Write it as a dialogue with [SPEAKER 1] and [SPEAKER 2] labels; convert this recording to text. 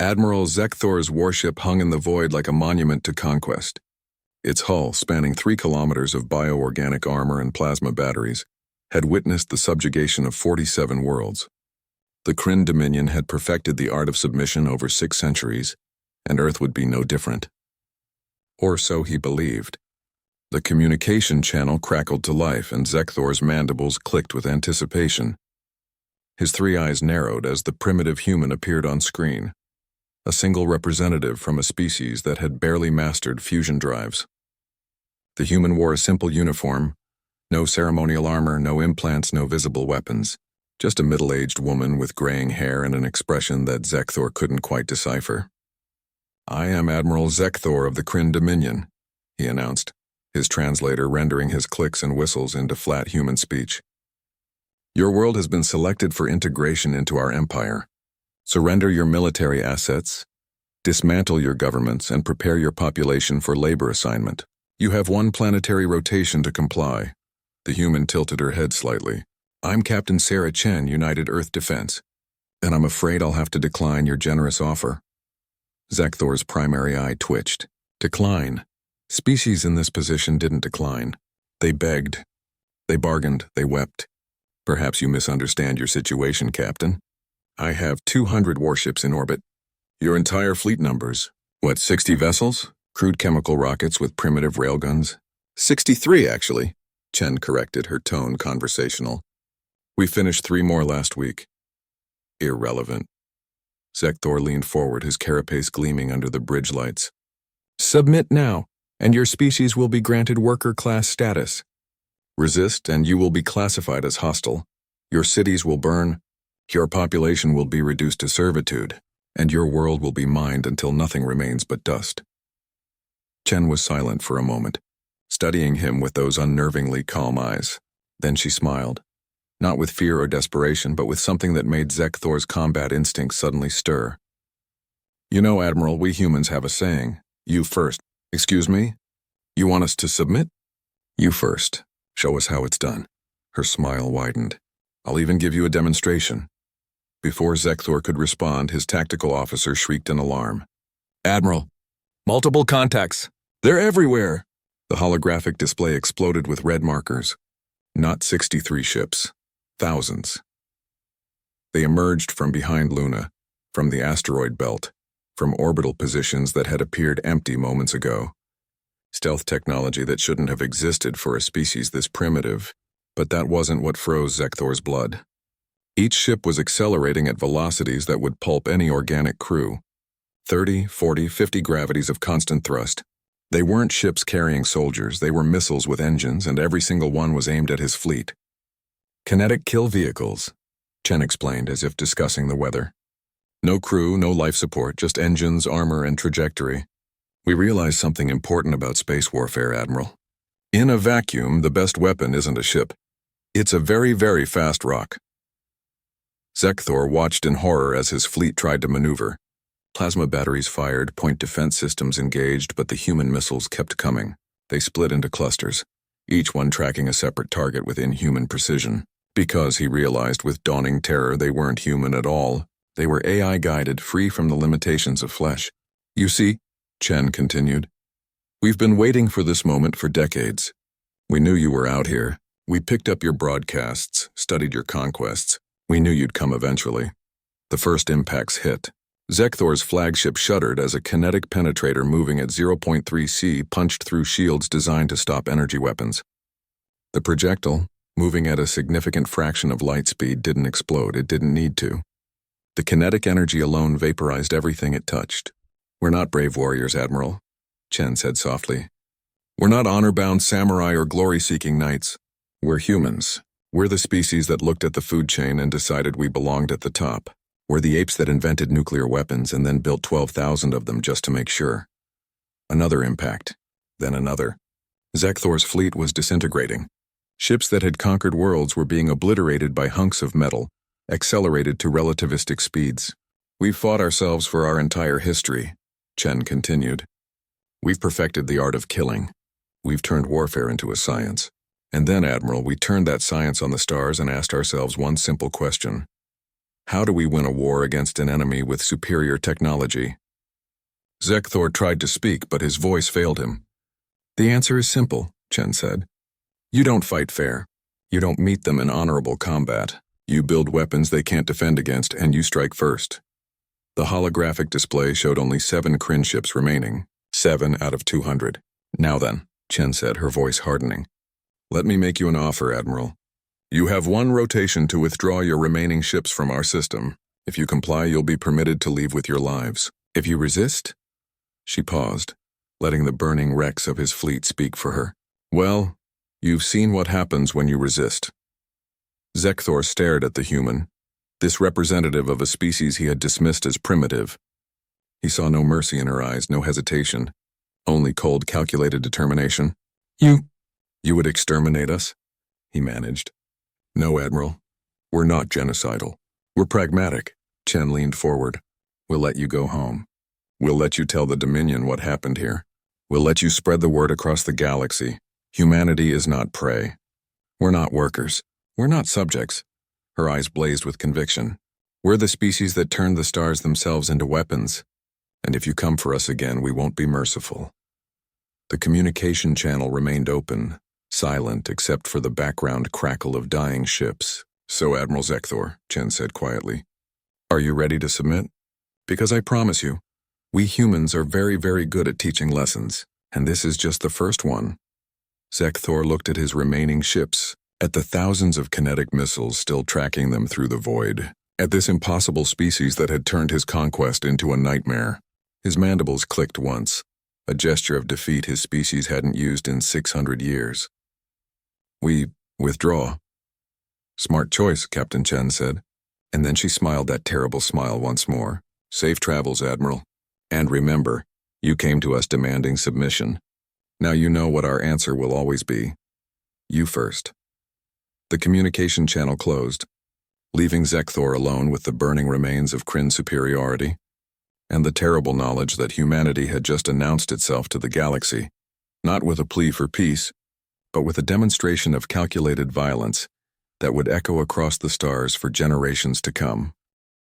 [SPEAKER 1] Admiral Zekthor's warship hung in the void like a monument to conquest. Its hull, spanning 3 kilometers of bioorganic armor and plasma batteries, had witnessed the subjugation of 47 worlds. The Kryn Dominion had perfected the art of submission over 6 centuries, and Earth would be no different. Or so he believed. The communication channel crackled to life, and Zekthor's mandibles clicked with anticipation. His 3 eyes narrowed as the primitive human appeared on screen, a single representative from a species that had barely mastered fusion drives. The human wore a simple uniform, no ceremonial armor, no implants, no visible weapons, just a middle-aged woman with graying hair and an expression that Zekthor couldn't quite decipher. "I am Admiral Zekthor of the Kryn Dominion," he announced, his translator rendering his clicks and whistles into flat human speech. "Your world has been selected for integration into our empire. Surrender your military assets, dismantle your governments, and prepare your population for labor assignment. You have 1 planetary rotation to comply." The human tilted her head slightly. "I'm Captain Sarah Chen, United Earth Defense, and I'm afraid I'll have to decline your generous offer." Zekthor's primary eye twitched. Decline. Species in this position didn't decline. They begged. They bargained. They wept. "Perhaps you misunderstand your situation, Captain. I have 200 warships in orbit. Your entire fleet numbers, 60 vessels? Crude chemical rockets with primitive railguns? 63, actually," Chen corrected, her tone conversational. "We finished 3 more last week." "Irrelevant." Zekthor leaned forward, his carapace gleaming under the bridge lights. "Submit now, and your species will be granted worker-class status. Resist, and you will be classified as hostile. Your cities will burn. Your population will be reduced to servitude, and your world will be mined until nothing remains but dust." Chen was silent for a moment, studying him with those unnervingly calm eyes. Then she smiled, not with fear or desperation, but with something that made Zekthor's combat instinct suddenly stir. "You know, Admiral, we humans have a saying, 'You first.' Excuse me? You want us to submit? You first. Show us how it's done." Her smile widened. "I'll even give you a demonstration." Before Zekthor could respond, his tactical officer shrieked in alarm. "Admiral, multiple contacts. They're everywhere." The holographic display exploded with red markers. Not 63 ships. Thousands. They emerged from behind Luna, from the asteroid belt, from orbital positions that had appeared empty moments ago. Stealth technology that shouldn't have existed for a species this primitive, but that wasn't what froze Zekthor's blood. Each ship was accelerating at velocities that would pulp any organic crew. 30, 40, 50 gravities of constant thrust. They weren't ships carrying soldiers, they were missiles with engines, and every single one was aimed at his fleet. "Kinetic kill vehicles," Chen explained as if discussing the weather. "No crew, no life support, just engines, armor, and trajectory. We realized something important about space warfare, Admiral. In a vacuum, the best weapon isn't a ship. It's a very, very fast rock." Zekthor watched in horror as his fleet tried to maneuver. Plasma batteries fired, point defense systems engaged, but the human missiles kept coming. They split into clusters, each one tracking a separate target with inhuman precision. Because, he realized with dawning terror, they weren't human at all. They were AI-guided, free from the limitations of flesh. "You see," Chen continued, "we've been waiting for this moment for decades. We knew you were out here. We picked up your broadcasts, studied your conquests. We knew you'd come eventually." The first impacts hit. Zekthor's flagship shuddered as a kinetic penetrator moving at 0.3 C punched through shields designed to stop energy weapons. The projectile, moving at a significant fraction of light speed, didn't explode. It didn't need to. The kinetic energy alone vaporized everything it touched. "We're not brave warriors, Admiral," Chen said softly. "We're not honor-bound samurai or glory-seeking knights. We're humans. We're the species that looked at the food chain and decided we belonged at the top. We're the apes that invented nuclear weapons and then built 12,000 of them just to make sure." Another impact. Then another. Zekthor's fleet was disintegrating. Ships that had conquered worlds were being obliterated by hunks of metal, accelerated to relativistic speeds. "We've fought ourselves for our entire history," Chen continued. "We've perfected the art of killing. We've turned warfare into a science. And then, Admiral, we turned that science on the stars and asked ourselves one simple question. How do we win a war against an enemy with superior technology? Zekthor tried to speak, but his voice failed him. The answer is simple, Chen said. You don't fight fair. You don't meet them in honorable combat. You build weapons they can't defend against, and you strike first. The holographic display showed only 7 Kryn ships remaining, 7 out of 200. Now then, Chen said, her voice hardening. Let me make you an offer, Admiral. You have 1 rotation to withdraw your remaining ships from our system. If you comply, you'll be permitted to leave with your lives. If you resist? She paused, letting the burning wrecks of his fleet speak for her. Well, you've seen what happens when you resist. Zekthor stared at the human, this representative of a species he had dismissed as primitive. He saw no mercy in her eyes, no hesitation, only cold, calculated determination. You would exterminate us? He managed. No, Admiral. We're not genocidal. We're pragmatic. Chen leaned forward. We'll let you go home. We'll let you tell the Dominion what happened here. We'll let you spread the word across the galaxy. Humanity is not prey. We're not workers. We're not subjects. Her eyes blazed with conviction. We're the species that turned the stars themselves into weapons. And if you come for us again, we won't be merciful. The communication channel remained open, silent except for the background crackle of dying ships. So, Admiral Zekthor, Chen said quietly, are you ready to submit? Because I promise you, we humans are very, very good at teaching lessons, and this is just the first one. Zekthor looked at his remaining ships, at the thousands of kinetic missiles still tracking them through the void, at this impossible species that had turned his conquest into a nightmare. His mandibles clicked once, a gesture of defeat his species hadn't used in 600 years. We withdraw. Smart choice, Captain Chen said, and then she smiled that terrible smile once more. Safe travels, Admiral. And remember, you came to us demanding submission. Now you know what our answer will always be. You first. The communication channel closed, leaving Zekthor alone with the burning remains of Kryn superiority, and the terrible knowledge that humanity had just announced itself to the galaxy, not with a plea for peace, but with a demonstration of calculated violence that would echo across the stars for generations to come.